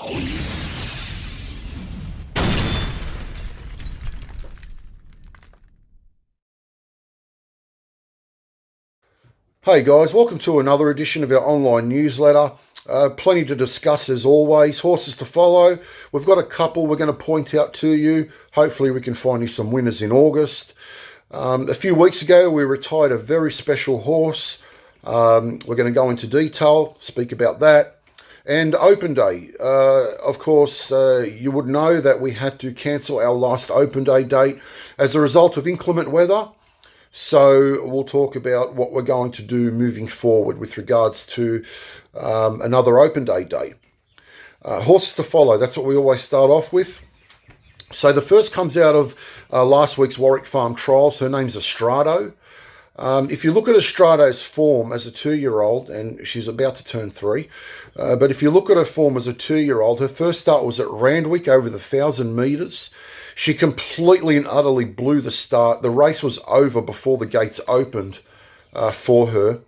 Hey guys, welcome to another edition of our online newsletter. Plenty to discuss as always, horses to follow. We've got a couple we're going to point out to you. Hopefully we can find you some winners in August. A few weeks ago we retired a very special horse. We're going to go into detail, speak about that. And Open Day. Of course, you would know that we had to cancel our last Open Day date as a result of inclement weather. So we'll talk about what we're going to do moving forward with regards to another Open Day date. Horses to follow, that's what we always start off with. So the first comes out of last week's Warwick Farm Trials. Her name's Estrado. If you look at Estrado's form as a 2-year-old, and she's about to turn 3, but if you look at her form as a 2-year-old, her first start was at Randwick over the 1,000 metres. She completely and utterly blew the start. The race was over before the gates opened for her.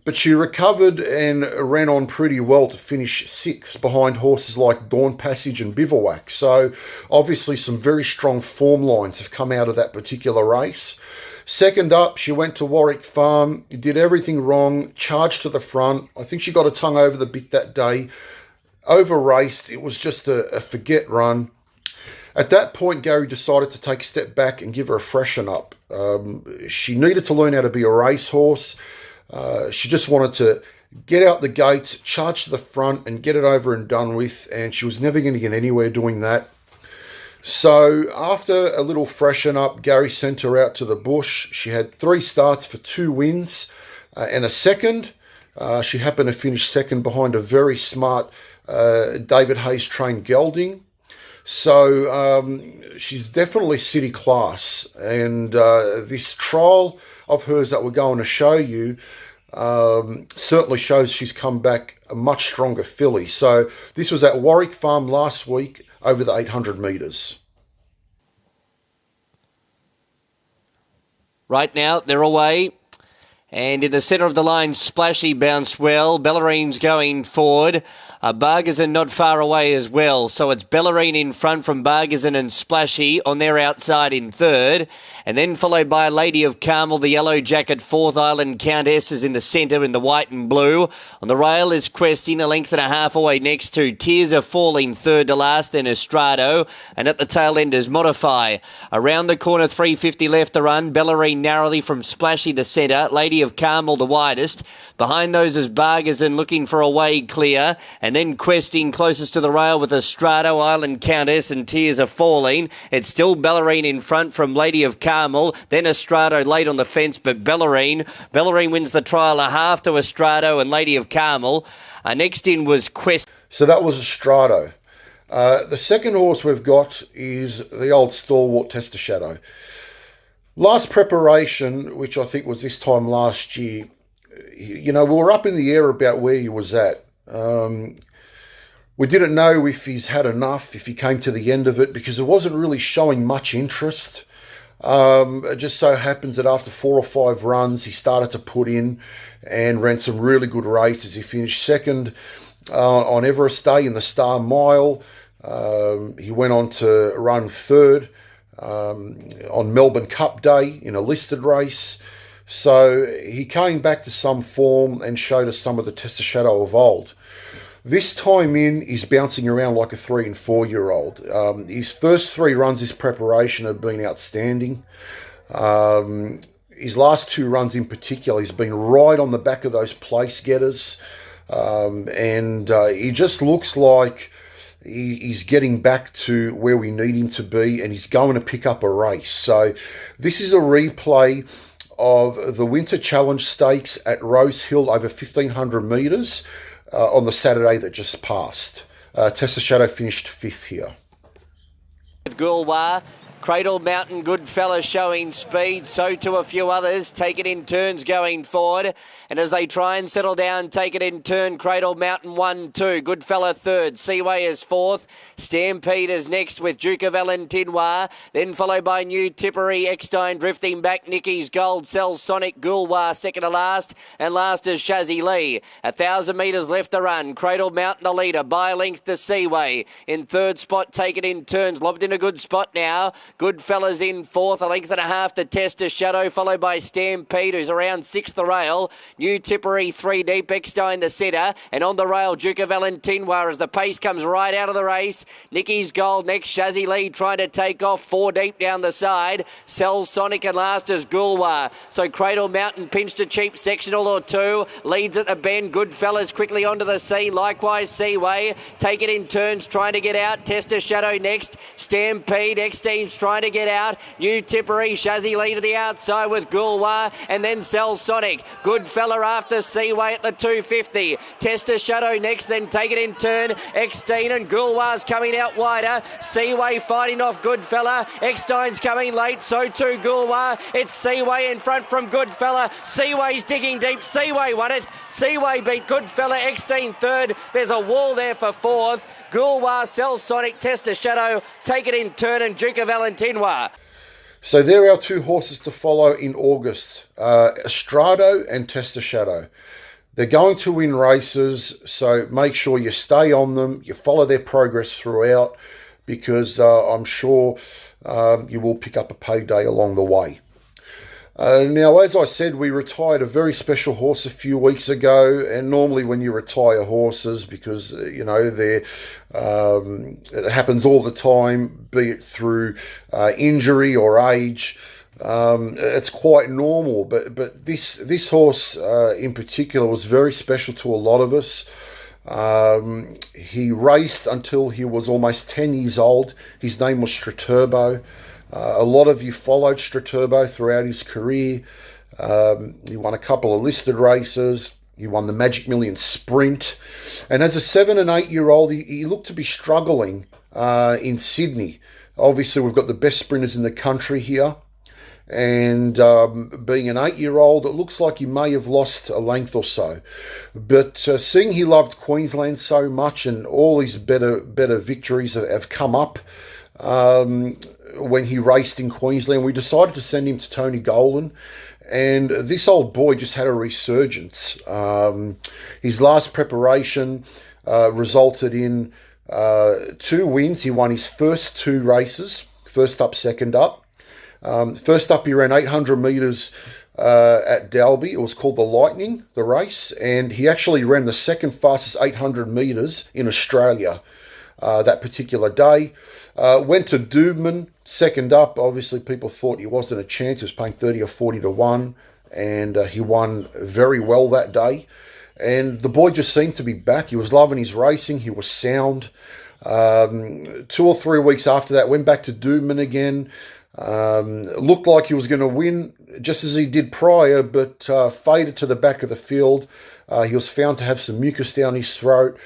But she recovered and ran on pretty well to finish 6th behind horses like Dawn Passage and Bivouac. So obviously some very strong form lines have come out of that particular race. Second up, she went to Warwick Farm, did everything wrong, charged to the front. I think she got a tongue over the bit that day. Over-raced. It was just a forget run. At that point, Gary decided to take a step back and give her a freshen up. She needed to learn how to be a racehorse. She just wanted to get out the gates, charge to the front and get it over and done with, and she was never going to get anywhere doing that. So after a little freshen up, Gary sent her out to the bush. She had 3 starts for 2 wins and a second. She happened to finish second behind a very smart David Hayes trained gelding. So she's definitely city class, and this trial of hers that we're going to show you certainly shows she's come back a much stronger filly. So this was at Warwick Farm last week over the 800 metres. Right now they're away. And in the centre of the line, Splashy bounced well. Bellarine's going forward. Bargazin not far away as well. So it's Bellarine in front from Bargazin and Splashy on their outside in third. And then followed by Lady of Carmel, the yellow jacket, Fourth Island Countess is in the centre in the white and blue. On the rail is Questing, a length and a half away next to Tears Are Falling, third to last, then Estrado. And at the tail end is Modify. Around the corner, 350 left to run. Bellarine narrowly from Splashy the centre. Lady of Carmel the widest. Behind those is Bargazin looking for a way clear, and then Questing closest to the rail with Estrado, Island Countess and Tears Are Falling. It's still Bellarine in front from Lady of Carmel, then Estrado late on the fence, but Bellarine wins the trial a half to Estrado and Lady of Carmel. Next in was Questing. So that was Estrado. The second horse we've got is the old stalwart Tester Shadow. Last preparation, which I think was this time last year, you know, we were up in the air about where he was at. We didn't know if he's had enough, if he came to the end of it, because it wasn't really showing much interest. It just so happens that after 4 or 5 runs, he started to put in and ran some really good races. He finished second on Everest Day in the Star Mile. He went on to run third on Melbourne Cup Day in a listed race. So he came back to some form and showed us some of the Tester Shadow of old. This time in, he's bouncing around like a 3 and 4 year old. His first 3 runs this preparation have been outstanding. His last 2 runs in particular, he's been right on the back of those place getters. And he just looks like he's getting back to where we need him to be, and he's going to pick up a race. So this is a replay of the Winter Challenge Stakes at Rose Hill over 1,500 metres on the Saturday that just passed. Tester Shadow finished 5th here. Gulwa Cradle Mountain, good fella showing speed. So to a few others. Take it in turns going forward. And as they try and settle down, take it in turn. Cradle Mountain 1, 2. Good fella third. Seaway is fourth. Stampede is next with Duke of Valentinois. Then followed by New Tipperary, Eckstein drifting back. Nicky's Gold, Cell Sonic, Gulwar second to last. And last is Shazzy Lee. 1,000 metres left to run. Cradle Mountain the leader. By length to Seaway. In third spot, take it in turns. Lobbed in a good spot now. Good fellas in fourth. A length and a half to Test a Shadow. Followed by Stampede, who's around sixth the rail. New Tipperary 3 deep. Eckstein the centre. And on the rail, Duke of Valentinois as the pace comes right out of the race. Nicky's Gold next. Shazzy Lee trying to take off 4 deep down the side. Cell Sonic and last is Gulwar. So Cradle Mountain pinched a cheap sectional or two. Leads at the bend. Good fellas quickly onto the sea. Likewise Seaway. Take it in turns trying to get out. Test a Shadow next. Stampede. Eckstein's trying to get out. New Tipperary. Shazzy Lee to the outside with Gulwar. And then Cell Sonic. Good fella after Seaway at the 250. Test a Shadow next. Then take it in turn. Eckstein and Gulwar's coming out wider. Seaway fighting off Good fella. Eckstein's coming late. So too Gulwar. It's Seaway in front from Good fella. Seaway's digging deep. Seaway won it. Seaway beat Good fella. Eckstein third. There's a wall there for fourth. Gulwar, Cell Sonic, Test a Shadow, Take it in turn, and Duke of Valentinois. So there are our 2 horses to follow in August, Estrado and Test a Shadow. They're going to win races, so make sure you stay on them, you follow their progress throughout, because I'm sure you will pick up a payday along the way. Now, as I said, we retired a very special horse a few weeks ago, and normally when you retire horses, because, you know, it happens all the time, be it through injury or age, it's quite normal. But this horse in particular was very special to a lot of us. He raced until he was almost 10 years old. His name was Straturbo. A lot of you followed Straturbo throughout his career. He won a couple of listed races. He won the Magic Million Sprint. And as a 7 and 8 year old, he looked to be struggling in Sydney. Obviously, we've got the best sprinters in the country here. And being an 8-year-old, it looks like he may have lost a length or so. But seeing he loved Queensland so much, and all his better victories have come up when he raced in Queensland, we decided to send him to Tony Golden. And this old boy just had a resurgence. His last preparation resulted in 2 wins. He won his first 2 races, first up, second up. First up, he ran 800 metres at Dalby. It was called the Lightning, the race, and he actually ran the second fastest 800 metres in Australia that particular day. Went to Doobman, second up. Obviously, people thought he wasn't a chance. He was paying 30 or 40 to 1, and he won very well that day. And the boy just seemed to be back. He was loving his racing. He was sound. 2 or 3 weeks after that, went back to Doobman again. Looked like he was going to win just as he did prior, but faded to the back of the field. He was found to have some mucus down his throat.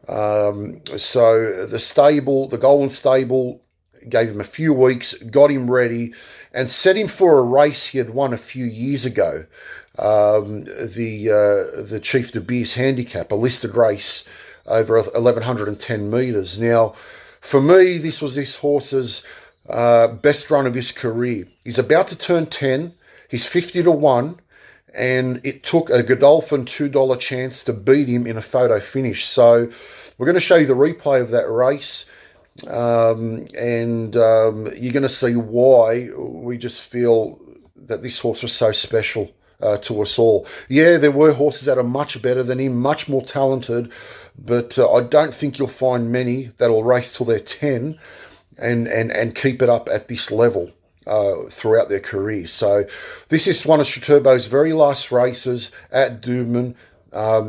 So the Golden Stable, gave him a few weeks, got him ready, and set him for a race he had won a few years ago. The Chief De Beers Handicap, a listed race over 1,110 metres. Now, for me, this was this horse's best run of his career. He's about to turn 10. He's 50 to 1. And it took a Godolphin $2 chance to beat him in a photo finish. So we're going to show you the replay of that race. And you're going to see why we just feel that this horse was so special to us all. Yeah, there were horses that are much better than him, much more talented. But I don't think you'll find many that will race till they're 10 and keep it up at this level throughout their career. So this is one of Straturbo's very last races at Doobman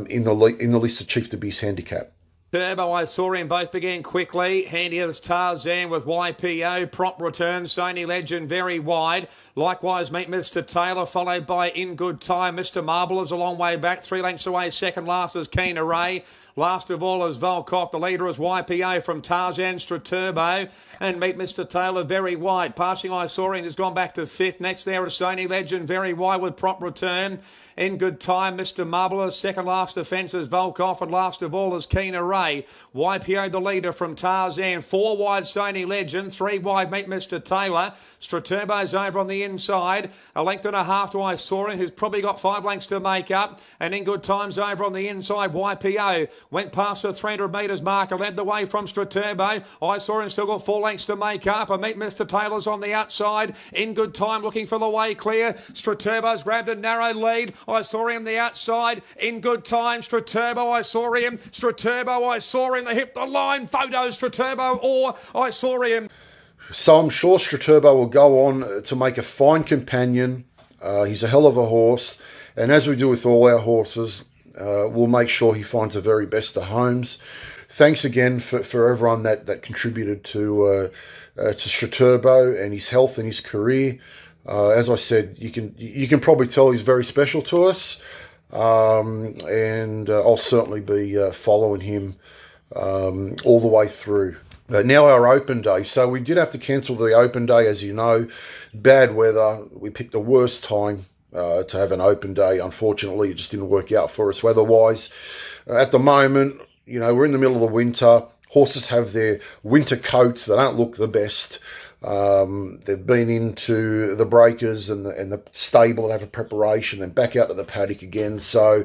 in the list of Chief De Beers Handicap. Turbo, I saw him. Both began quickly. Handy as Tarzan with YPO. Prop return. Sony Legend very wide. Likewise, meet Mr. Taylor, followed by In Good Time. Mr. Marble is a long way back. 3 lengths away. Second last is Keen Array. Last of all is Volkov. The leader is YPO from Tarzan, Turbo. And meet Mr. Taylor very wide. Passing Isaurian has gone back to 5th. Next there is Sony Legend very wide with Prop return. In Good Time, Mr. Marble. Second last defence is Volkov. And last of all is Keen Array. YPO the leader from Tarzan. 4 wide Sony Legend. 3 wide meet Mr. Taylor. Turbo's over on the inside. A length and a half to Isaurian, who's probably got 5 lengths to make up. And In Good Time's over on the inside. YPO went past the 300 metres marker. Led the way from Turbo. Isaurian still got 4 lengths to make up. And meet Mr. Taylor's on the outside. In Good Time looking for the way clear. Turbo's grabbed a narrow lead. Isaurian the outside. In Good Time. Turbo. Isaurian. Turbo. Isaurian. They hit the line. Photos. Turbo or Isaurian. So I'm sure Turbo will go on to make a fine companion. He's a hell of a horse. And as we do with all our horses, we'll make sure he finds the very best of homes. Thanks again for everyone that contributed to Turbo and his health and his career. As I said, you can probably tell he's very special to us. And I'll certainly be following him all the way through. Now our open day. So we did have to cancel the open day, as you know. Bad weather. We picked the worst time to have an open day. Unfortunately, it just didn't work out for us weather-wise. At the moment, you know, we're in the middle of the winter. Horses have their winter coats. They don't look the best. They've been into the breakers and the stable and have a preparation and back out to the paddock again. So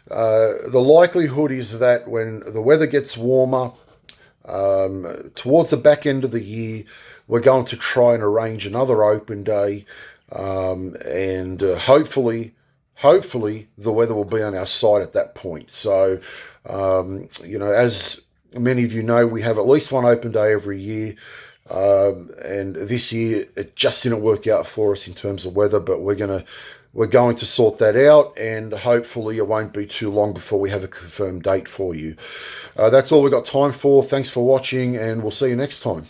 the likelihood is that when the weather gets warmer, towards the back end of the year, we're going to try and arrange another open day, and hopefully the weather will be on our side at that point. So, you know, as many of you know, we have at least one open day every year, and this year it just didn't work out for us in terms of weather, but we're going to sort that out, and hopefully it won't be too long before we have a confirmed date for you. That's all we've got time for. Thanks for watching, and we'll see you next time.